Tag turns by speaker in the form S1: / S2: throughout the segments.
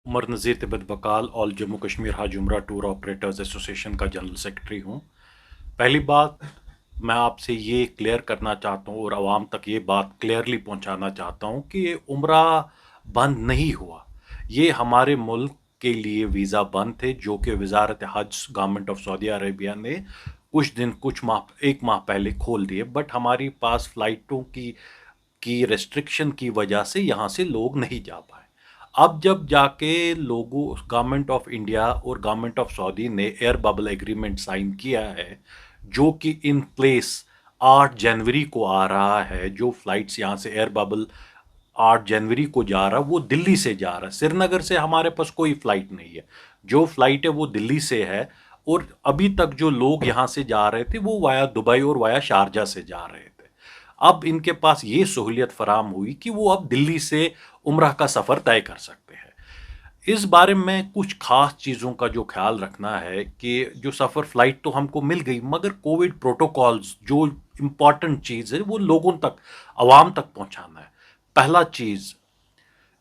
S1: उमर नज़ीर तिब्बत बकाल all Jammu Kashmir हाज उम्रा tour operators association का जनरल सेक्रेटरी हूँ। पहली बात, मैं आपसे ये क्लियर करना चाहता हूँ और आवाम तक ये बात क्लियरली पहुँचाना चाहता हूँ कि ये उम्रा बंद नहीं हुआ। ये हमारे मुल्क के लिए वीज़ा बंद थे जो कि वजारत हज गवर्नमेंट ऑफ सऊदी अरेबिया ने कुछ माह एक माह पहले खोल दिए, बट हमारे पास फ़्लाइटों की रेस्ट्रिक्शन की वजह से यहाँ से लोग नहीं जा पाए। अब जब जाके लोगों गवर्नमेंट ऑफ इंडिया और गवर्नमेंट ऑफ सऊदी ने एयर बबल एग्रीमेंट साइन किया है, जो कि इन प्लेस 8 जनवरी को आ रहा है। जो फ्लाइट्स यहाँ से एयर बबल 8 जनवरी को जा रहा, वो दिल्ली से जा रहा है। श्रीनगर से हमारे पास कोई फ्लाइट नहीं है। जो फ्लाइट है वो दिल्ली से है, और अभी तक जो लोग यहाँ से जा रहे थे वो वाया दुबई और वाया शारजा से जा रहे थे। अब इनके पास ये सहूलियत फराम हुई कि वो अब दिल्ली से उम्रह का सफ़र तय कर सकते हैं। इस बारे में कुछ खास चीज़ों का जो ख्याल रखना है कि जो सफ़र फ़्लाइट तो हमको मिल गई, मगर कोविड प्रोटोकॉल्स जो इम्पॉर्टेंट चीज़ है वो लोगों तक, आवाम तक पहुंचाना है। पहला चीज़,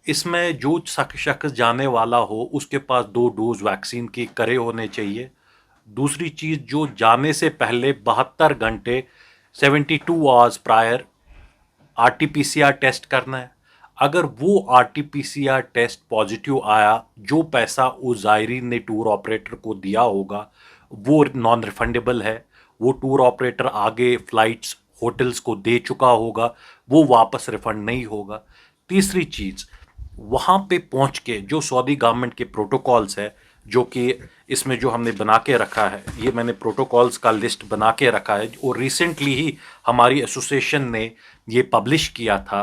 S1: इसमें जो शख्स जाने वाला हो उसके पास 2 डोज वैक्सीन की करे होने चाहिए। दूसरी चीज़, जो जाने से पहले 72 घंटे 72 आवर्स प्रायर आरटीपीसीआर टेस्ट करना है। अगर वो आरटीपीसीआर टेस्ट पॉजिटिव आया, जो पैसा उस ज़ायरीन ने टूर ऑपरेटर को दिया होगा वो नॉन रिफंडेबल है। वो टूर ऑपरेटर आगे फ़्लाइट्स होटल्स को दे चुका होगा, वो वापस रिफंड नहीं होगा। तीसरी चीज़, वहाँ पे पहुँच के जो सऊदी गवर्नमेंट के प्रोटोकॉल्स है, जो कि इसमें जो हमने बना के रखा है, ये मैंने प्रोटोकॉल्स का लिस्ट बना के रखा है और रिसेंटली ही हमारी एसोसिएशन ने ये पब्लिश किया था।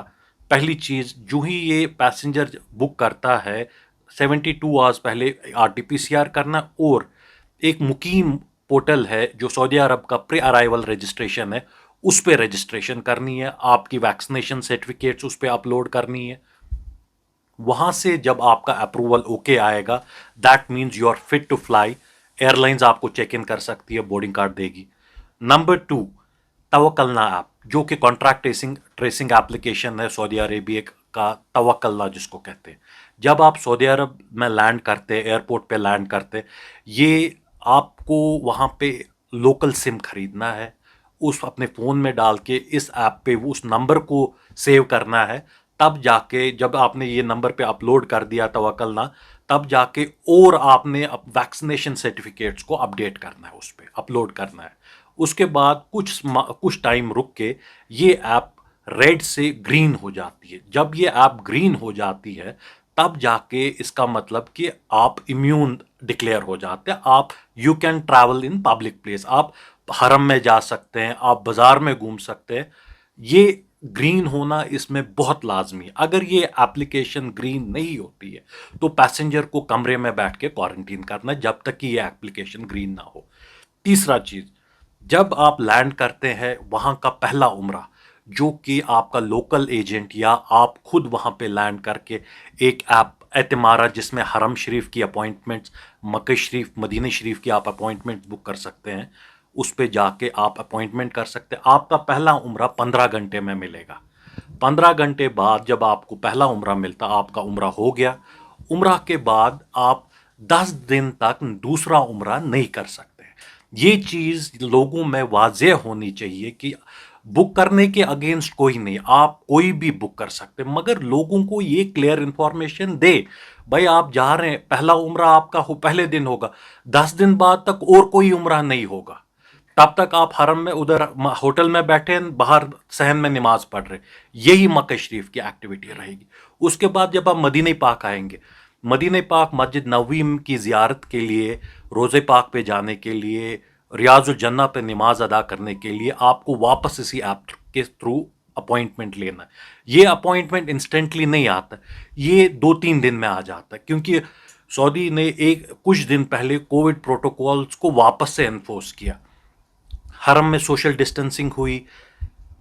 S1: पहली चीज़, जो ही ये पैसेंजर बुक करता है 72 आवर्स पहले आरटीपीसीआर करना, और एक मुकीम पोर्टल है जो सऊदी अरब का प्री अराइवल रजिस्ट्रेशन है, उस पर रजिस्ट्रेशन करनी है। आपकी वैक्सीनेशन सर्टिफिकेट्स उस पर अपलोड करनी है। वहाँ से जब आपका अप्रूवल ओके आएगा, that means you are fit to fly. Airlines आपको चेक इन कर सकती है, बोर्डिंग कार्ड देगी। नंबर 2, तवक्कलना ऐप, जो कि कॉन्ट्रैक्ट ट्रेसिंग एप्लीकेशन है सऊदी अरेबिया का। तवक्कलना जिसको कहते हैं, जब आप सऊदी अरब में लैंड करते, एयरपोर्ट पे लैंड करते, ये आपको वहाँ पे लोकल सिम खरीदना है, उस अपने फ़ोन में डाल के इस ऐप पे उस नंबर को सेव करना है। तब जाके जब आपने ये नंबर पे अपलोड कर दिया तवक्कलना, तब जाके और आपने वैक्सीनेशन सर्टिफिकेट्स को अपडेट करना है, उस पर अपलोड करना है। उसके बाद कुछ टाइम रुक के ये ऐप रेड से ग्रीन हो जाती है। जब ये ऐप ग्रीन हो जाती है, तब जाके इसका मतलब कि आप इम्यून डिक्लेयर हो जाते हैं। आप you can travel in public place, आप हरम में जा सकते हैं, आप बाजार में घूम सकते हैं। ये ग्रीन होना इसमें बहुत लाजमी है। अगर ये एप्लीकेशन ग्रीन नहीं होती है तो पैसेंजर को कमरे में बैठ के क्वारंटीन करना है जब तक कि ये एप्लीकेशन ग्रीन ना हो। तीसरा चीज़, जब आप लैंड करते हैं वहाँ का पहला उम्रा, जो कि आपका लोकल एजेंट या आप खुद वहाँ पे लैंड करके एक ऐप एतमारा, जिसमें हरम शरीफ की अपॉइंटमेंट्स, मक्का शरीफ, मदीना शरीफ की आप अपॉइंटमेंट बुक कर सकते हैं। उस पे जाके आप अपॉइंटमेंट कर सकते हैं। आपका पहला उम्रा 15 घंटे में मिलेगा। 15 घंटे बाद जब आपको पहला उम्रा मिलता, आपका उम्रा हो गया। उम्रा के बाद आप 10 दिन तक दूसरा उम्रा नहीं कर सकते। ये चीज़ लोगों में वाज़ेह होनी चाहिए कि बुक करने के अगेंस्ट कोई नहीं, आप कोई भी बुक कर सकते, मगर लोगों को ये क्लियर इंफॉर्मेशन दे, भाई आप जा रहे हैं, पहला उम्रा आपका पहले दिन होगा, 10 दिन बाद तक और कोई उम्रा नहीं होगा। तब तक आप हरम में उधर होटल में बैठे हैं, बाहर सहन में नमाज पढ़ रहे, यही मक्का शरीफ की एक्टिविटी रहेगी। उसके बाद जब आप मदीना पाक आएंगे, मदीना पाक मस्जिद नबवी की ज़ियारत के लिए, रोज़े पाक पे जाने के लिए, रियाजुल जन्ना पे नमाज अदा करने के लिए आपको वापस इसी ऐप के थ्रू अपॉइंटमेंट लेना है। ये अपॉइंटमेंट इंस्टेंटली नहीं आता, ये 2-3 दिन में आ जाता है, क्योंकि सऊदी ने कुछ दिन पहले कोविड प्रोटोकॉल्स को वापस से एनफोर्स किया। हरम में सोशल डिस्टेंसिंग हुई,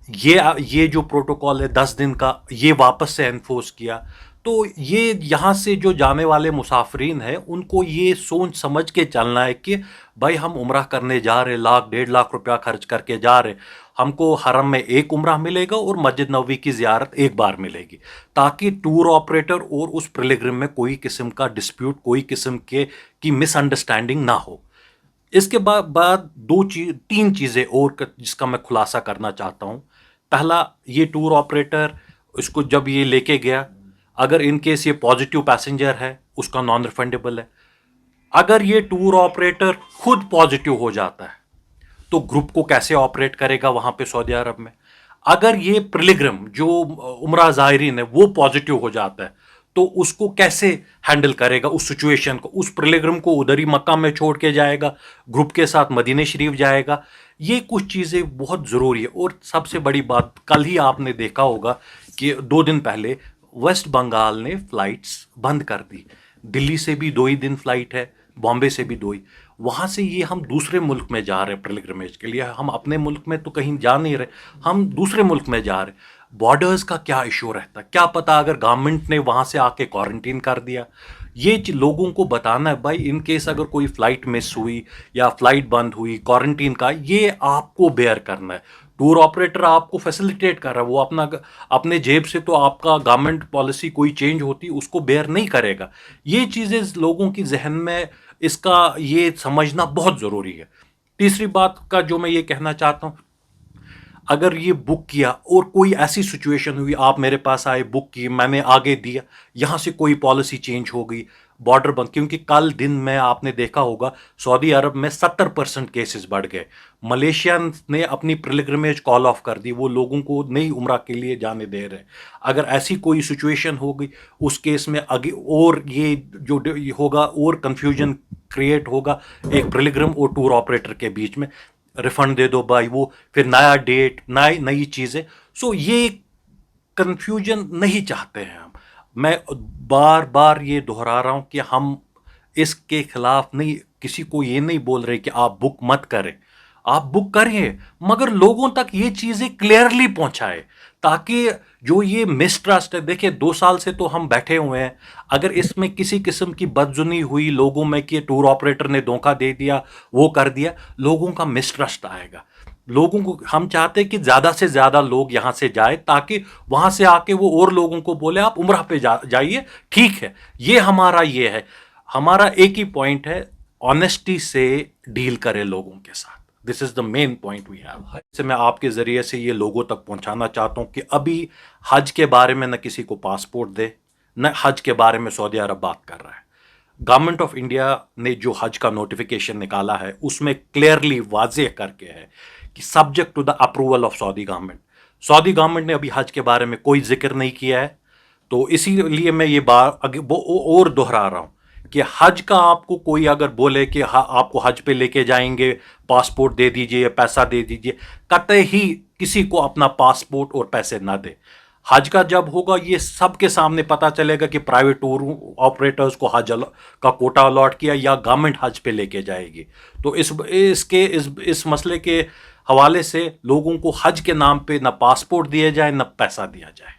S1: ये जो प्रोटोकॉल है 10 दिन का, ये वापस से एनफोर्स किया। तो ये यहाँ से जो जाने वाले मुसाफिरीन हैं उनको ये सोच समझ के चलना है कि भाई हम उम्रा करने जा रहे, 1-1.5 लाख रुपया खर्च करके जा रहे, हमको हरम में एक उम्रा मिलेगा और मस्जिद नबवी की ज़ियारत एक बार मिलेगी, ताकि टूर ऑपरेटर और उस पिलग्रिम में कोई किस्म का डिस्प्यूट, कोई किस्म के की मिसअंडरस्टैंडिंग ना हो। इसके बाद तीन चीज़ें और जिसका मैं खुलासा करना चाहता हूँ। पहला, ये टूर ऑपरेटर इसको जब ये लेके गया, अगर इन केस ये पॉजिटिव पैसेंजर है, उसका नॉन रिफंडेबल है। अगर ये टूर ऑपरेटर खुद पॉजिटिव हो जाता है तो ग्रुप को कैसे ऑपरेट करेगा वहां पे सऊदी अरब में? अगर ये पिलग्रिम जो उम्रा ज़ायरीन है वो पॉजिटिव हो जाता है तो उसको कैसे हैंडल करेगा उस सिचुएशन को? उस पिलग्रिम को उधर ही मक्का में छोड़ के जाएगा, ग्रुप के साथ मदीने शरीफ जाएगा? ये कुछ चीज़ें बहुत ज़रूरी है। और सबसे बड़ी बात, कल ही आपने देखा होगा कि 2 दिन पहले वेस्ट बंगाल ने फ्लाइट्स बंद कर दी। दिल्ली से भी 2 ही दिन फ्लाइट है, बॉम्बे से भी 2 ही। वहाँ से ये हम दूसरे मुल्क में जा रहे हैं पिलग्रिमेज के लिए। हम अपने मुल्क में तो कहीं जा नहीं रहे, हम दूसरे मुल्क में जा रहे हैं। बॉर्डर्स का क्या इशू रहता है, क्या पता अगर गवर्नमेंट ने वहाँ से आके क्वारंटीन कर दिया। ये लोगों को बताना है भाई, इन केस अगर कोई फ़्लाइट मिस हुई या फ़्लाइट बंद हुई, क्वारंटीन का ये आपको बेयर करना है। टूर ऑपरेटर आपको फैसिलिटेट कर रहा है, वो अपने जेब से तो आपका गवर्नमेंट पॉलिसी कोई चेंज होती उसको बेयर नहीं करेगा। ये चीज़ें लोगों की जहन में इसका ये समझना बहुत ज़रूरी है। तीसरी बात का जो मैं ये कहना चाहता हूँ, अगर ये बुक किया और कोई ऐसी सिचुएशन हुई, आप मेरे पास आए, बुक की, मैंने आगे दिया, यहाँ से कोई पॉलिसी चेंज हो गई, बॉर्डर बंद, क्योंकि कल दिन में आपने देखा होगा सऊदी अरब में 70% केसेस बढ़ गए। मलेशिया ने अपनी पिलग्रिमेज कॉल ऑफ कर दी, वो लोगों को नई उम्रा के लिए जाने दे रहे हैं। अगर ऐसी कोई सिचुएशन हो गई उस केस में आगे और ये जो होगा और कन्फ्यूजन क्रिएट होगा एक पिलग्रिम और टूर ऑपरेटर के बीच में। रिफंड दे दो भाई, वो फिर नया डेट, नई चीज़ें। सो ये कंफ्यूजन नहीं चाहते हैं हम। मैं बार बार ये दोहरा रहा हूँ कि हम इसके खिलाफ नहीं, किसी को ये नहीं बोल रहे कि आप बुक मत करें, आप बुक करिए, मगर लोगों तक ये चीज़ें क्लियरली पहुंचाए, ताकि जो ये मिसट्रस्ट है, देखिए 2 साल से तो हम बैठे हुए हैं, अगर इसमें किसी किस्म की बदजुनी हुई लोगों में कि टूर ऑपरेटर ने धोखा दे दिया, वो कर दिया, लोगों का मिसट्रस्ट आएगा। लोगों को हम चाहते हैं कि ज़्यादा से ज़्यादा लोग यहाँ से जाए, ताकि वहाँ से आके वो और लोगों को बोले आप उम्रा पे जाइए, ठीक है। ये हमारा ये है, हमारा एक ही पॉइंट है, ऑनेस्टी से डील करें लोगों के साथ। This is the main point we have. इससे मैं आपके ज़रिए से ये लोगों तक पहुंचाना चाहता हूँ कि अभी हज के बारे में न किसी को पासपोर्ट दे, न हज के बारे में सऊदी अरब बात कर रहा है। गवर्नमेंट ऑफ इंडिया ने जो हज का नोटिफिकेशन निकाला है उसमें क्लियरली वाज़ेह करके है कि subject to the approval of Saudi government. Saudi government ने अभी हज के बारे में कोई जिक्र नहीं किया है, तो इसीलिए मैं ये बात और दोहरा रहा हूँ कि हज का आपको कोई अगर बोले कि आपको हज पे लेके जाएंगे, पासपोर्ट दे दीजिए, पैसा दे दीजिए, कतई ही किसी को अपना पासपोर्ट और पैसे ना दे। हज का जब होगा ये सबके सामने पता चलेगा कि प्राइवेट टूर ऑपरेटर्स को हज का कोटा अलॉट किया या गवर्नमेंट हज पे लेके जाएगी। तो इस मसले के हवाले से लोगों को हज के नाम पे ना पासपोर्ट दिया जाए, ना पैसा दिया जाए।